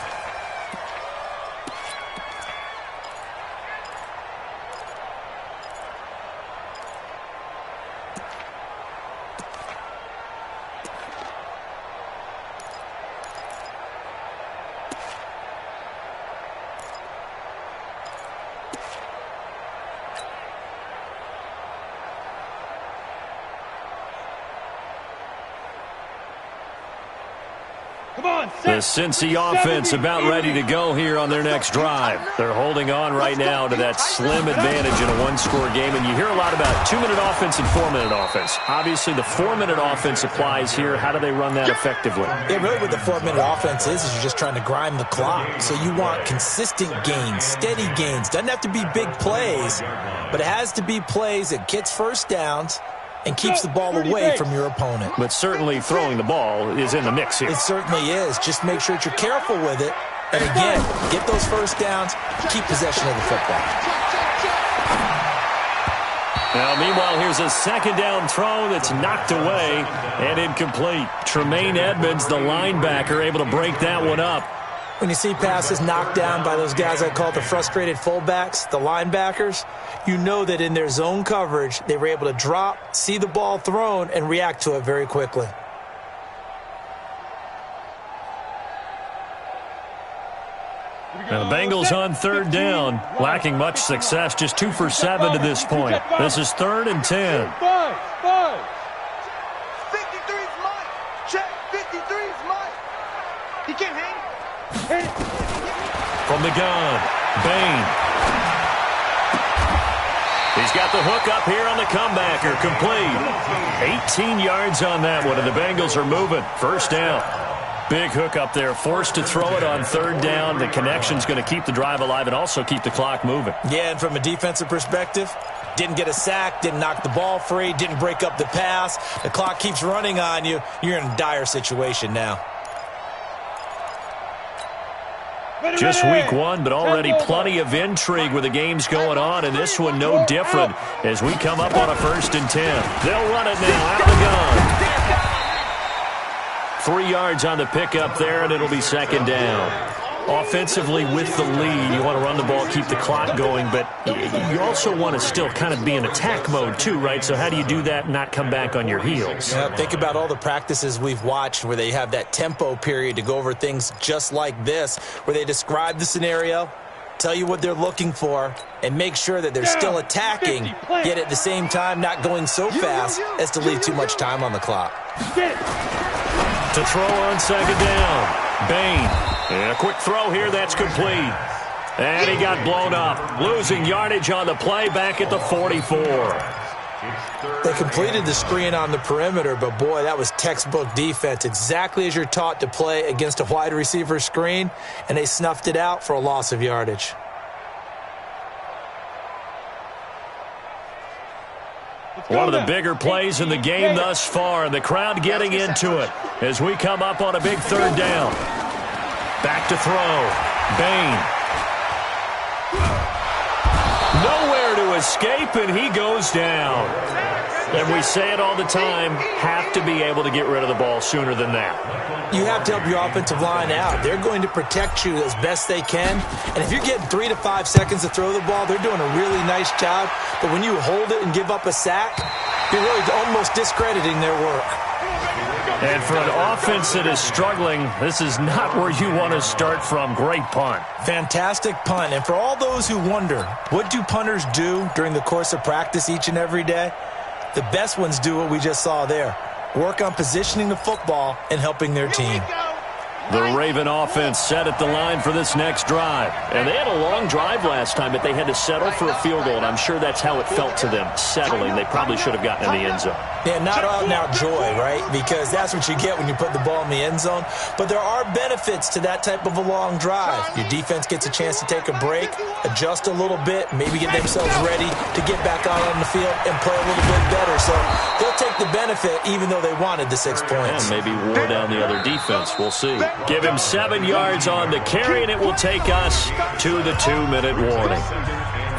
The Cincy offense about ready to go here on their next drive. They're holding on right now to that slim advantage in a one-score game, and you hear a lot about 2-minute offense and 4-minute offense. Obviously, the 4-minute offense applies here. How do they run that effectively? Yeah, really what the 4-minute offense is you're just trying to grind the clock. So you want consistent gains, steady gains. Doesn't have to be big plays, but it has to be plays that gets first downs and keeps the ball away from your opponent. But certainly throwing the ball is in the mix here. It certainly is. Just make sure that you're careful with it. And again, get those first downs, keep possession of the football. Now, meanwhile, here's a second down throw that's knocked away and incomplete. Tremaine Edmonds, the linebacker, able to break that one up. When you see passes knocked down by those guys I call the frustrated fullbacks, the linebackers, you know that in their zone coverage, they were able to drop, see the ball thrown, and react to it very quickly. And the Bengals on third down, lacking much success, just 2 for 7 to this point. This is 3rd and 10. 53's mine. Check. 53's mine. He can't hang. From the gun, Bain. He's got the hook up here on the comebacker, complete. 18 yards on that one, and the Bengals are moving. First down. Big hook up there, forced to throw it on third down. The connection's going to keep the drive alive and also keep the clock moving. Yeah, and from a defensive perspective, didn't get a sack, didn't knock the ball free, didn't break up the pass. The clock keeps running on you. You're in a dire situation now. Just week 1, but already plenty of intrigue with the games going on, and this one no different as we come up on a 1st and 10. They'll run it now out of the gun. 3 yards on the pickup there, and it'll be second down. Offensively with the lead, you want to run the ball, keep the clock going, but you also want to still kind of be in attack mode too, right? So how do you do that and not come back on your heels? Yeah, think about all the practices we've watched where they have that tempo period to go over things just like this, where they describe the scenario, tell you what they're looking for, and make sure that they're still attacking, yet at the same time not going so fast as to leave too much time on the clock. To throw on second down, Bain. And a quick throw here, that's complete. And he got blown up. Losing yardage on the play back at the 44. They completed the screen on the perimeter, but boy, that was textbook defense. Exactly as you're taught to play against a wide receiver screen, and they snuffed it out for a loss of yardage. One of the bigger plays in the game thus far, and the crowd getting into it as we come up on a big third down. Back to throw. Bain. Nowhere to escape, and he goes down. And we say it all the time, have to be able to get rid of the ball sooner than that. You have to help your offensive line out. They're going to protect you as best they can. And if you're getting 3 to 5 seconds to throw the ball, they're doing a really nice job. But when you hold it and give up a sack, you're really almost discrediting their work. And for an offense that is struggling, this is not where you want to start from. Great punt. Fantastic punt. And for all those who wonder, what do punters do during the course of practice each and every day? The best ones do what we just saw there. Work on positioning the football and helping their team. The Raven offense set at the line for this next drive. And they had a long drive last time, but they had to settle for a field goal, and I'm sure that's how it felt to them, settling. They probably should have gotten in the end zone. Yeah, not out-and-out joy, right? Because that's what you get when you put the ball in the end zone. But there are benefits to that type of a long drive. Your defense gets a chance to take a break, adjust a little bit, maybe get themselves ready to get back out on the field and play a little bit better. So they'll take the benefit even though they wanted the 6 points. And maybe wore down the other defense. We'll see. Give him 7 yards on the carry, and it will take us to the 2-minute warning.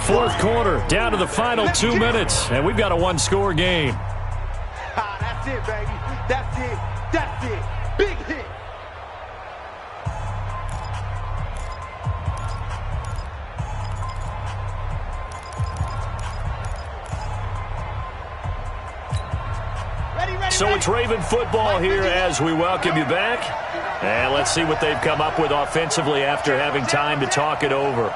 Fourth quarter, down to the final 2 minutes, and we've got a one-score game. That's it, baby. That's it. That's it. Big hit. So it's Raven football here as we welcome you back. And let's see what they've come up with offensively after having time to talk it over.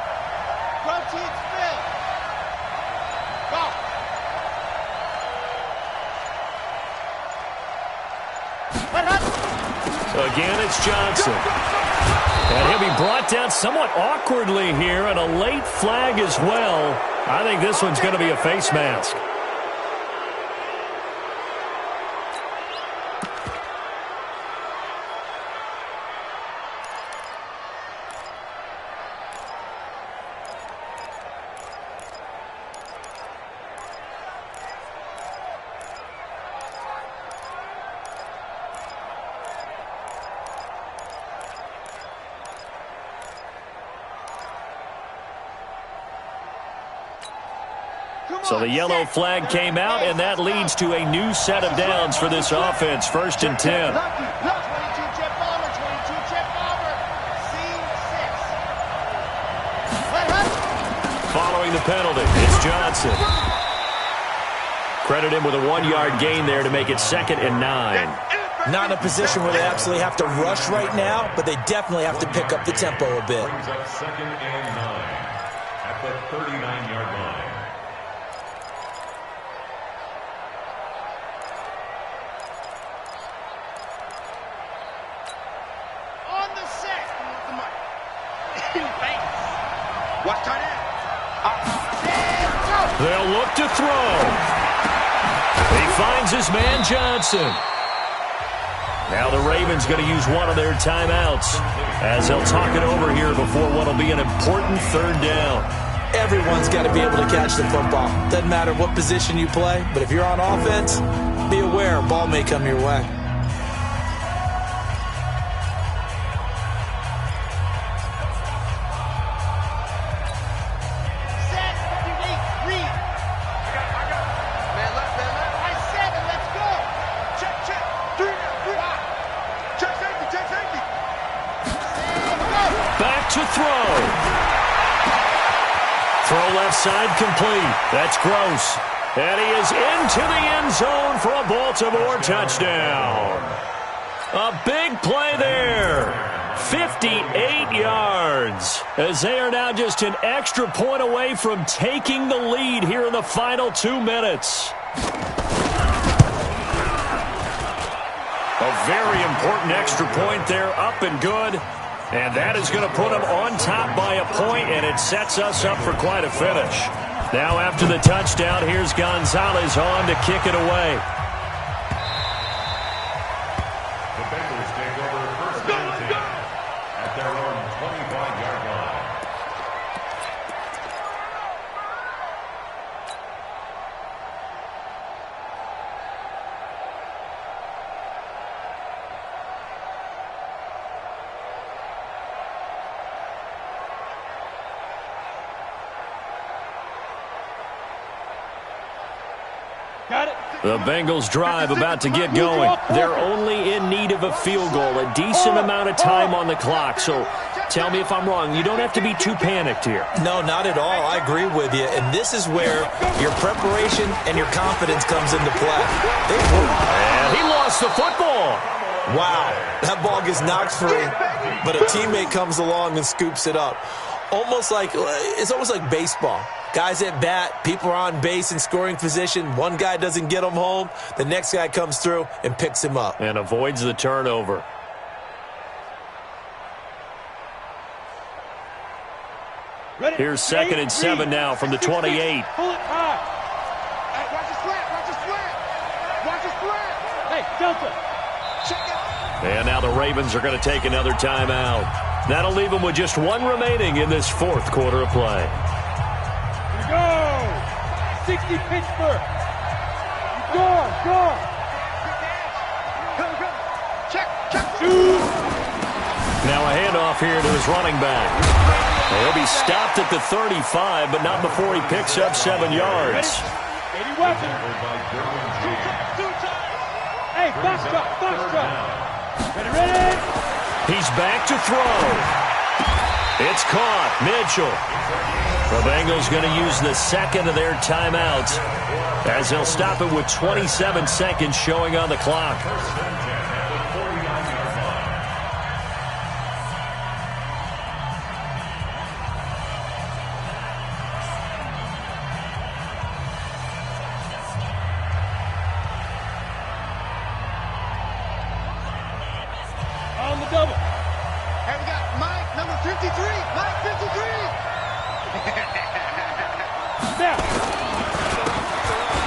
So again, it's Johnson. And he'll be brought down somewhat awkwardly here, and a late flag as well. I think this one's going to be a face mask. So the yellow flag came out, and that leads to a new set of downs for this offense. 1st and 10. 22 chip bomber, 22 chip bomber. C6. Following the penalty, it's Johnson. Credit him with a 1-yard gain there to make it 2nd and 9. Not in a position where they absolutely have to rush right now, but they definitely have to pick up the tempo a bit. Brings up 2nd and 9 at the 39-yard line. Watch tight end. They'll look to throw. He finds his man Johnson. Now the Ravens going to use one of their timeouts as they'll talk it over here before what will be an important 3rd down. Everyone's got to be able to catch the football. Doesn't matter what position you play, but if you're on offense, be aware a ball may come your way. To throw. Throw left side complete. That's Gross. And he is into the end zone for a Baltimore touchdown. A big play there. 58 yards. As they are now just an extra point away from taking the lead here in the final 2 minutes. A very important extra point there, up and good. And that is going to put them on top by a point, and it sets us up for quite a finish. Now after the touchdown, here's Gonzalez on to kick it away. The Bengals take over 1st and 10 at their own 25-yard line. The Bengals drive about to get going. They're only in need of a field goal, a decent amount of time on the clock. So tell me if I'm wrong. You don't have to be too panicked here. No, not at all. I agree with you. And this is where your preparation and your confidence comes into play. And he lost the football. Wow. That ball gets knocked free, but a teammate comes along and scoops it up. It's almost like baseball. Guys at bat, people are on base in scoring position. One guy doesn't get him home. The next guy comes through and picks him up. And avoids the turnover. Here's 2nd and 7 now from the 28. Pull it high. Hey, watch his flat. Watch his flat. Watch his flat. Hey, Delta. Check it. And now the Ravens are going to take another timeout. That'll leave them with just 1 remaining in this 4th quarter of play. Go! 60 Pittsburgh. Go! Check. Shoot! Now a handoff here to his running back. He'll be stopped at the 35, but not before he picks up 7 yards. 80 weapons. Hey, box truck. Ready? He's back to throw. It's caught. Mitchell. The Bengals going to use the 2nd of their timeouts as they'll stop it with 27 seconds showing on the clock.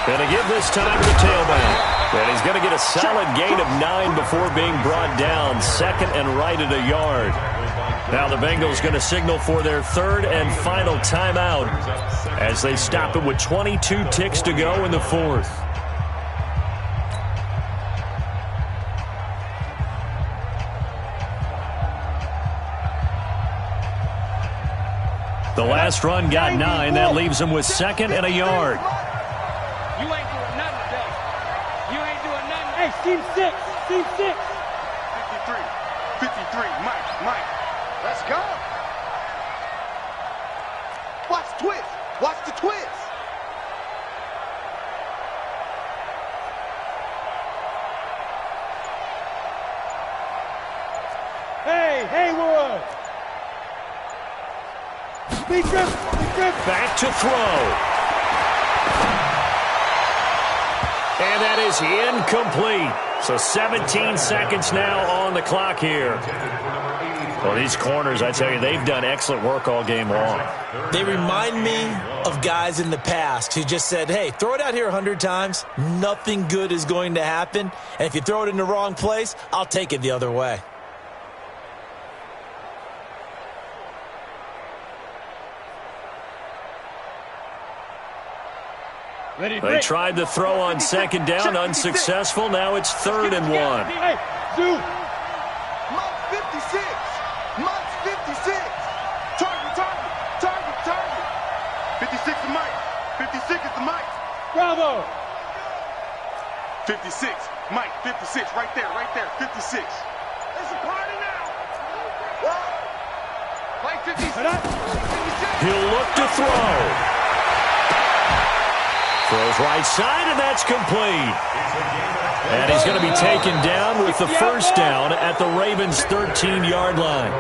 Gonna give this time to the tailback. And he's going to get a solid gain of 9 before being brought down. Second and right at a yard. Now the Bengals going to signal for their third and final timeout as they stop it with 22 ticks to go in the fourth. The last run got 9. That leaves him with second and a yard. You ain't doing nothing today. You ain't doing nothing. Hey, team 6. Team 6. 53. Mike. Let's go. Watch the twist. Watch the twist. Hey, Haywood. Big grip. Back to throw. And that is incomplete. So 17 seconds now on the clock here. Well, these corners, I tell you, they've done excellent work all game long. They remind me of guys in the past who just said, hey, throw it out here 100 times. Nothing good is going to happen. And if you throw it in the wrong place, I'll take it the other way. They tried to throw on second down, unsuccessful. Now it's 3rd and 1. Hey, Zoo. Mike 56. Mike 56. Target. 56 is Mike. 56 is the Mike. Bravo. 56. Mike 56. Right there. 56. It's a party now. Mike 56. He'll look to throw. Throws right side, and that's complete. And he's going to be taken down with the first down at the Ravens' 13-yard line.